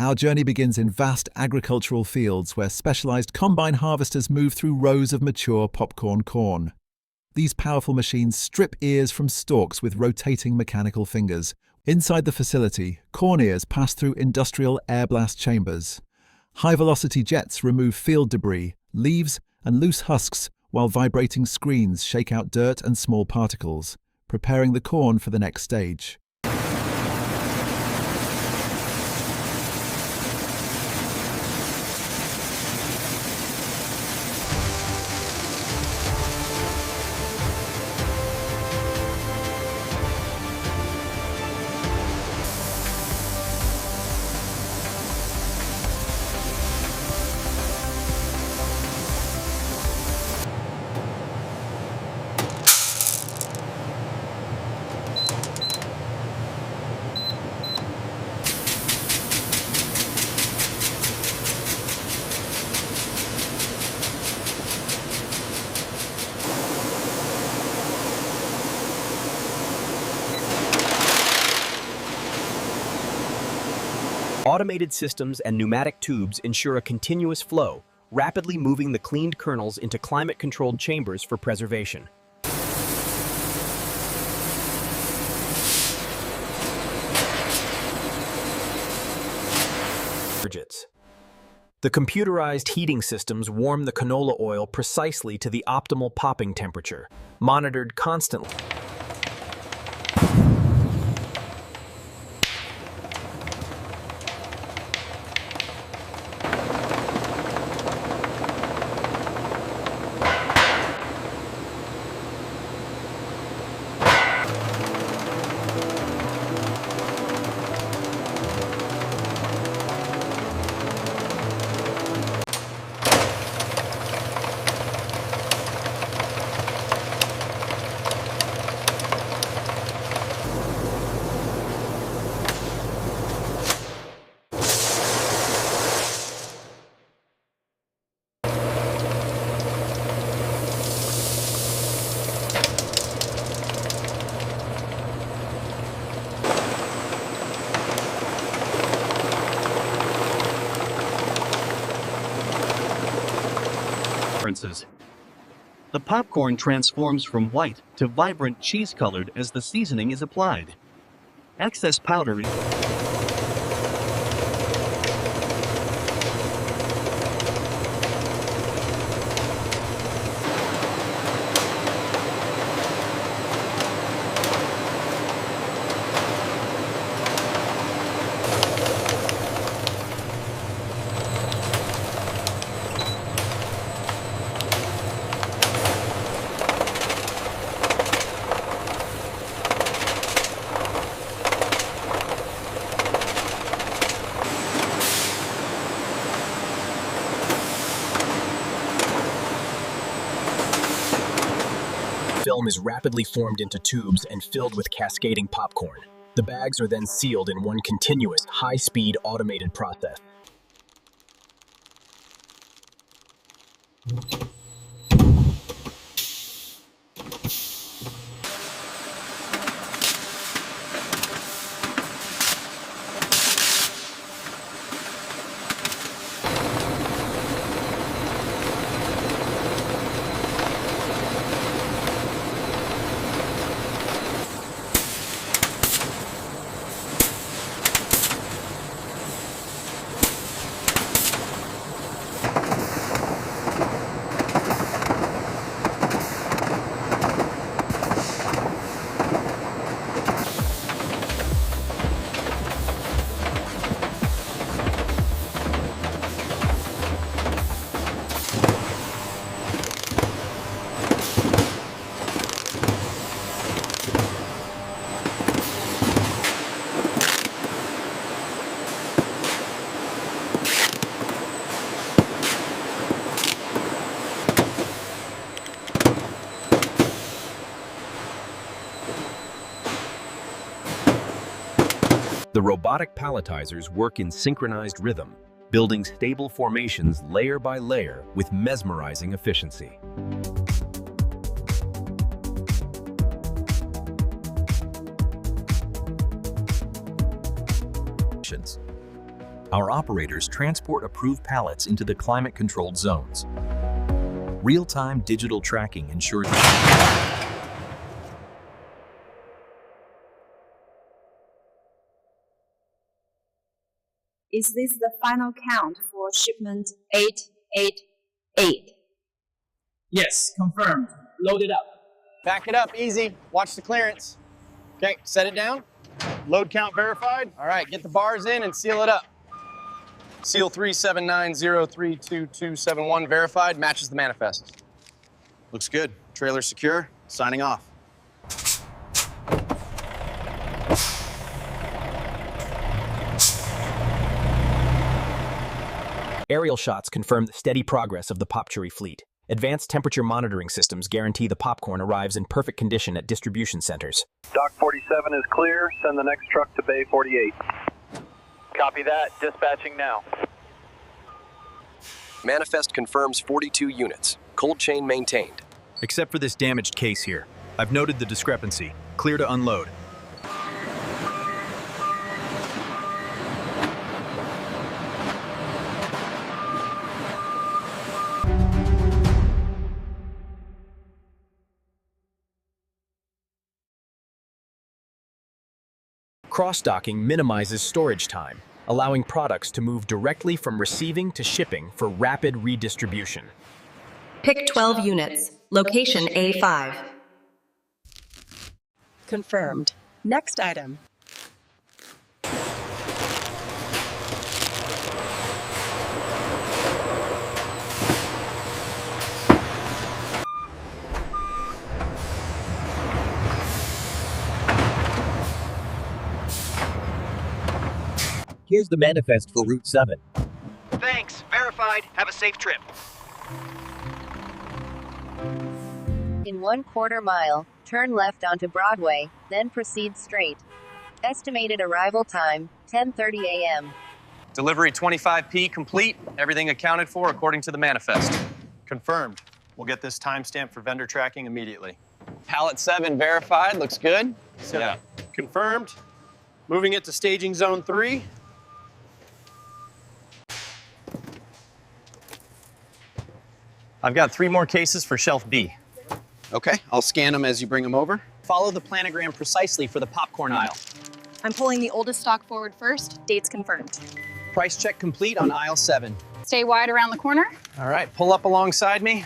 Our journey begins in vast agricultural fields where specialized combine harvesters move through rows of mature popcorn corn. These powerful machines strip ears from stalks with rotating mechanical fingers. Inside the facility, corn ears pass through industrial air blast chambers. High-velocity jets remove field debris, leaves, and loose husks, while vibrating screens shake out dirt and small particles, preparing the corn for the next stage. Automated systems and pneumatic tubes ensure a continuous flow, rapidly moving the cleaned kernels into climate-controlled chambers for preservation. The computerized heating systems warm the canola oil precisely to the optimal popping temperature, monitored constantly. The popcorn transforms from white to vibrant cheese-colored as the seasoning is applied. Excess powder film is rapidly formed into tubes and filled with cascading popcorn. The bags are then sealed in one continuous, high-speed automated process. The robotic palletizers work in synchronized rhythm, building stable formations layer by layer with mesmerizing efficiency. Our operators transport approved pallets into the climate-controlled zones. Real-time digital tracking ensures Is this the final count for shipment 888? Yes, confirmed. Load it up. Back it up, easy. Watch the clearance. Okay, set it down. Load count verified. All right, get the bars in and seal it up. Seal 379032271 verified, matches the manifest. Looks good. Trailer secure, signing off. Aerial shots confirm the steady progress of the Popcherry fleet. Advanced temperature monitoring systems guarantee the popcorn arrives in perfect condition at distribution centers. Dock 47 is clear. Send the next truck to Bay 48. Copy that. Dispatching now. Manifest confirms 42 units. Cold chain maintained. Except for this damaged case here. I've noted the discrepancy. Clear to unload. Cross-docking minimizes storage time, allowing products to move directly from receiving to shipping for rapid redistribution. Pick 12 units. Location A5. Confirmed. Next item. Here's the manifest for Route 7. Thanks. Verified. Have a safe trip. In 1/4 mile, turn left onto Broadway, then proceed straight. Estimated arrival time, 10:30 a.m. Delivery 25P complete. Everything accounted for according to the manifest. Confirmed. We'll get this timestamp for vendor tracking immediately. Pallet 7 verified. Looks good. Yeah. Confirmed. Moving it to staging zone 3. I've got 3 more cases for shelf B. Okay, I'll scan them as you bring them over. Follow the planogram precisely for the popcorn aisle. I'm pulling the oldest stock forward first. Dates confirmed. Price check complete on aisle 7. Stay wide around the corner. All right, pull up alongside me.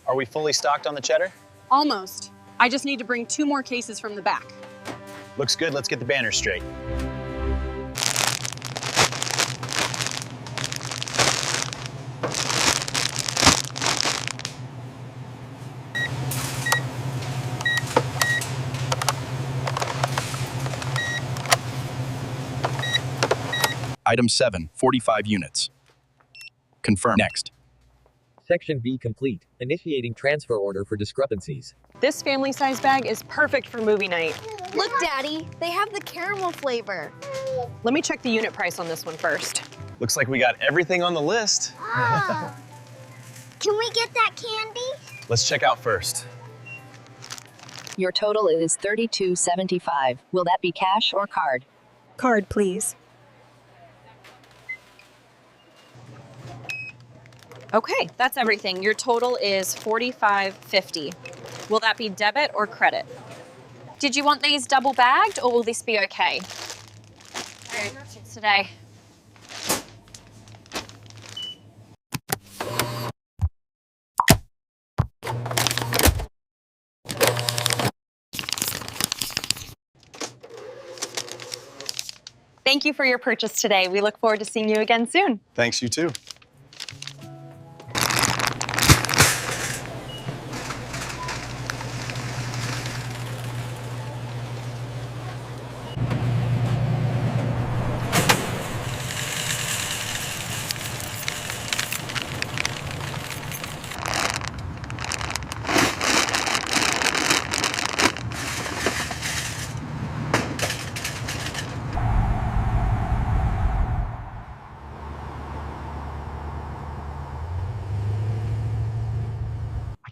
Are we fully stocked on the cheddar? Almost. I just need to bring 2 more cases from the back. Looks good, let's get the banner straight. Item 7, 45 units. Confirm. Next. Section B complete. Initiating transfer order for discrepancies. This family size bag is perfect for movie night. Look, Daddy, they have the caramel flavor. Let me check the unit price on this one first. Looks like we got everything on the list. Can we get that candy? Let's check out first. Your total is $32.75. Will that be cash or card? Card, please. Okay, that's everything. Your total is $45.50. Will that be debit or credit? Did you want these double bagged or will this be okay? Today. Thank you for your purchase today. We look forward to seeing you again soon. Thanks, you too.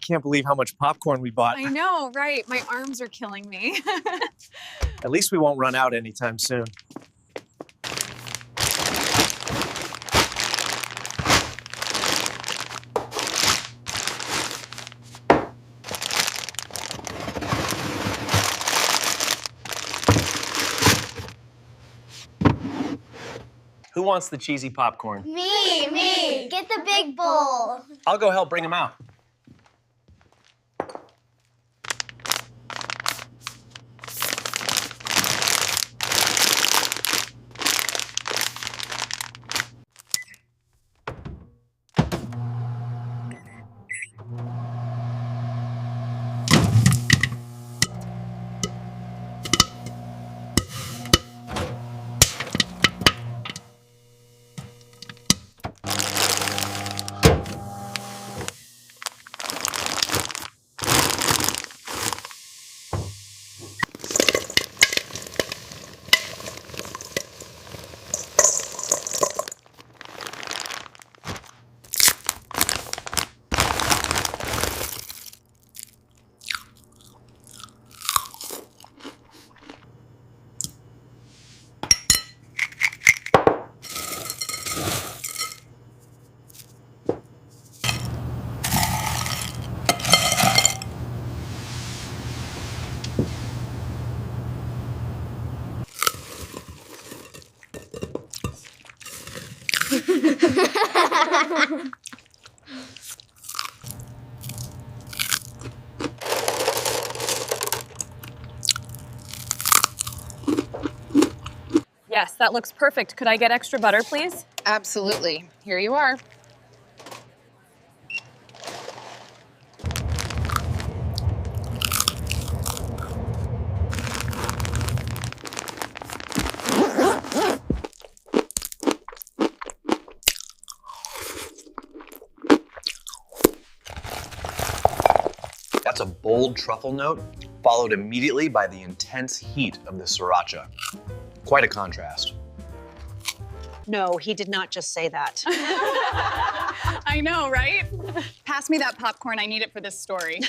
can't believe how much popcorn we bought. I know, right? My arms are killing me. At least we won't run out anytime soon. Who wants the cheesy popcorn? Me! Get the big bowl. I'll go help bring them out. Yes, that looks perfect. Could I get extra butter, please? Absolutely. Here you are. That's a bold truffle note, followed immediately by the intense heat of the sriracha. Quite a contrast. No, he did not just say that. I know, right? Pass me that popcorn. I need it for this story.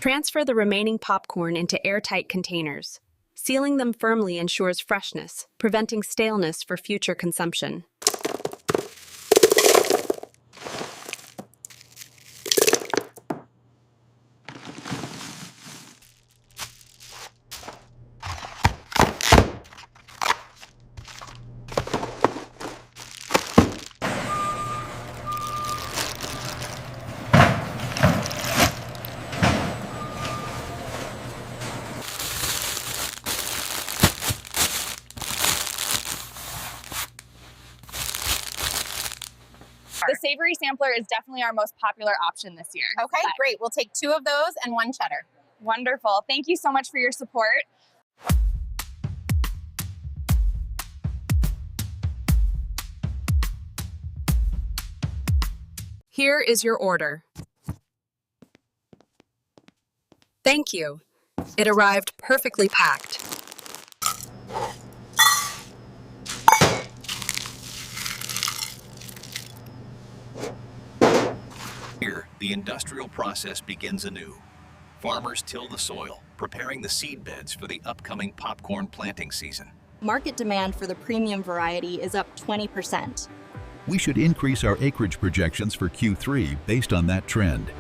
Transfer the remaining popcorn into airtight containers. Sealing them firmly ensures freshness, preventing staleness for future consumption. The savory sampler is definitely our most popular option this year. Okay, great. We'll take 2 of those and 1 cheddar. Wonderful. Thank you so much for your support. Here is your order. Thank you. It arrived perfectly packed. Here, the industrial process begins anew. Farmers till the soil, preparing the seed beds for the upcoming popcorn planting season. Market demand for the premium variety is up 20%. We should increase our acreage projections for Q3 based on that trend.